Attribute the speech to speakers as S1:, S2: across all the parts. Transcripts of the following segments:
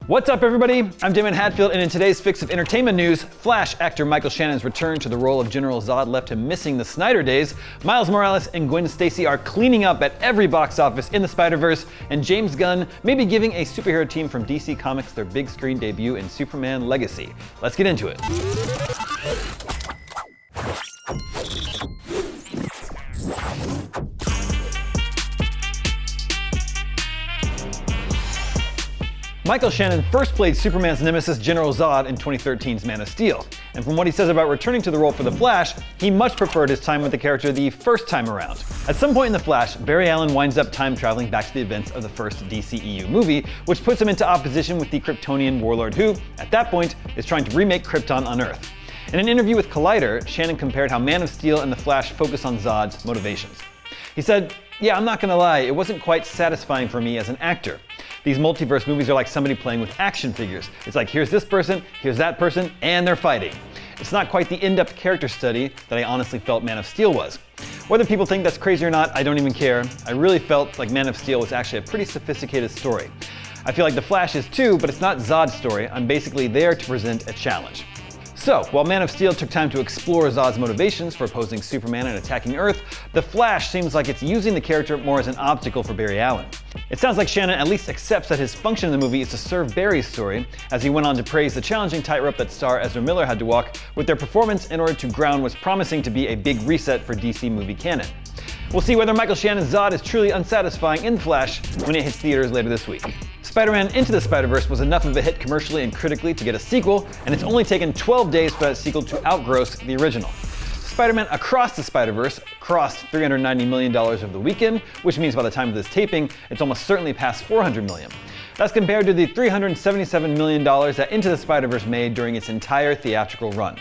S1: What's up, everybody? I'm Damon Hatfield, and in today's fix of entertainment news, Flash actor Michael Shannon's return to the role of General Zod left him missing the Snyder days. Miles Morales and Gwen Stacy are cleaning up at every box office in the SpiderVerse, and James Gunn may be giving a superhero team from DC Comics their big screen debut in Superman Legacy. Let's get into it. Michael Shannon first played Superman's nemesis General Zod in 2013's Man of Steel, and from what he says about returning to the role for The Flash, he much preferred his time with the character the first time around. At some point in The Flash, Barry Allen winds up time traveling back to the events of the first DCEU movie, which puts him into opposition with the Kryptonian warlord who, at that point, is trying to remake Krypton on Earth. In an interview with Collider, Shannon compared how Man of Steel and The Flash focus on Zod's motivations. He said, "Yeah, I'm not gonna lie, it wasn't quite satisfying for me as an actor. These multiverse movies are like somebody playing with action figures. It's like, here's this person, here's that person, and they're fighting. It's not quite the in-depth character study that I honestly felt Man of Steel was. Whether people think that's crazy or not, I don't even care. I really felt like Man of Steel was actually a pretty sophisticated story. I feel like The Flash is too, but it's not Zod's story. I'm basically there to present a challenge." So, while Man of Steel took time to explore Zod's motivations for opposing Superman and attacking Earth, The Flash seems like it's using the character more as an obstacle for Barry Allen. It sounds like Shannon at least accepts that his function in the movie is to serve Barry's story, as he went on to praise the challenging tightrope that star Ezra Miller had to walk with their performance in order to ground what's promising to be a big reset for DC movie canon. We'll see whether Michael Shannon's Zod is truly unsatisfying in The Flash when it hits theaters later this week. Spider-Man Into the Spider-Verse was enough of a hit commercially and critically to get a sequel, and it's only taken 12 days for that sequel to outgross the original. Spider-Man Across the Spider-Verse crossed $390 million over the weekend, which means by the time of this taping, it's almost certainly past $400 million. That's compared to the $377 million that Into the Spider-Verse made during its entire theatrical run.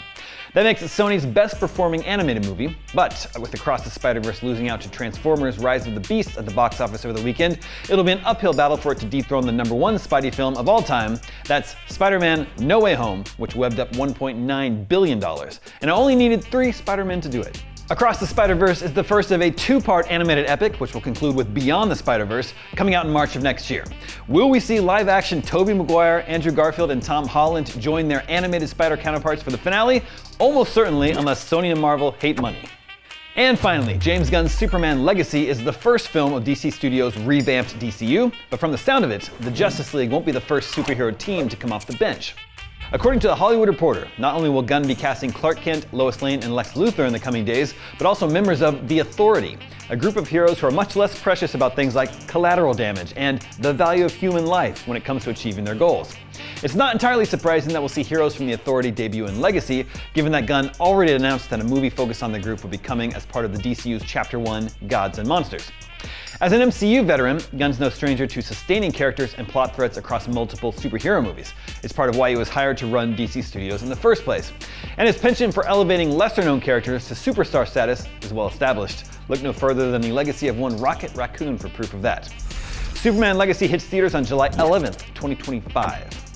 S1: That makes it Sony's best performing animated movie, but with Across the Spider-Verse losing out to Transformers Rise of the Beasts at the box office over the weekend, it'll be an uphill battle for it to dethrone the #1 Spidey film of all time. That's Spider-Man No Way Home, which webbed up $1.9 billion, and it only needed 3 Spider-Men to do it. Across the Spider-Verse is the first of a 2-part animated epic, which will conclude with Beyond the Spider-Verse, coming out in March of next year. Will we see live-action Tobey Maguire, Andrew Garfield, and Tom Holland join their animated Spider counterparts for the finale? Almost certainly, unless Sony and Marvel hate money. And finally, James Gunn's Superman Legacy is the first film of DC Studios' revamped DCU, but from the sound of it, the Justice League won't be the first superhero team to come off the bench. According to The Hollywood Reporter, not only will Gunn be casting Clark Kent, Lois Lane, and Lex Luthor in the coming days, but also members of The Authority, a group of heroes who are much less precious about things like collateral damage and the value of human life when it comes to achieving their goals. It's not entirely surprising that we'll see heroes from The Authority debut in Legacy, given that Gunn already announced that a movie focused on the group will be coming as part of the DCU's Chapter 1 Gods and Monsters. As an MCU veteran, Gunn's no stranger to sustaining characters and plot threads across multiple superhero movies. It's part of why he was hired to run DC Studios in the first place. And his penchant for elevating lesser-known characters to superstar status is well established. Look no further than the legacy of one Rocket Raccoon for proof of that. Superman Legacy hits theaters on July 11th, 2025.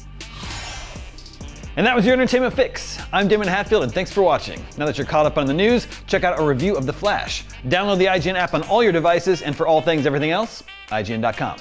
S1: And that was your entertainment fix. I'm Damon Hatfield, and thanks for watching. Now that you're caught up on the news, check out a review of The Flash. Download the IGN app on all your devices, and for all things everything else, IGN.com.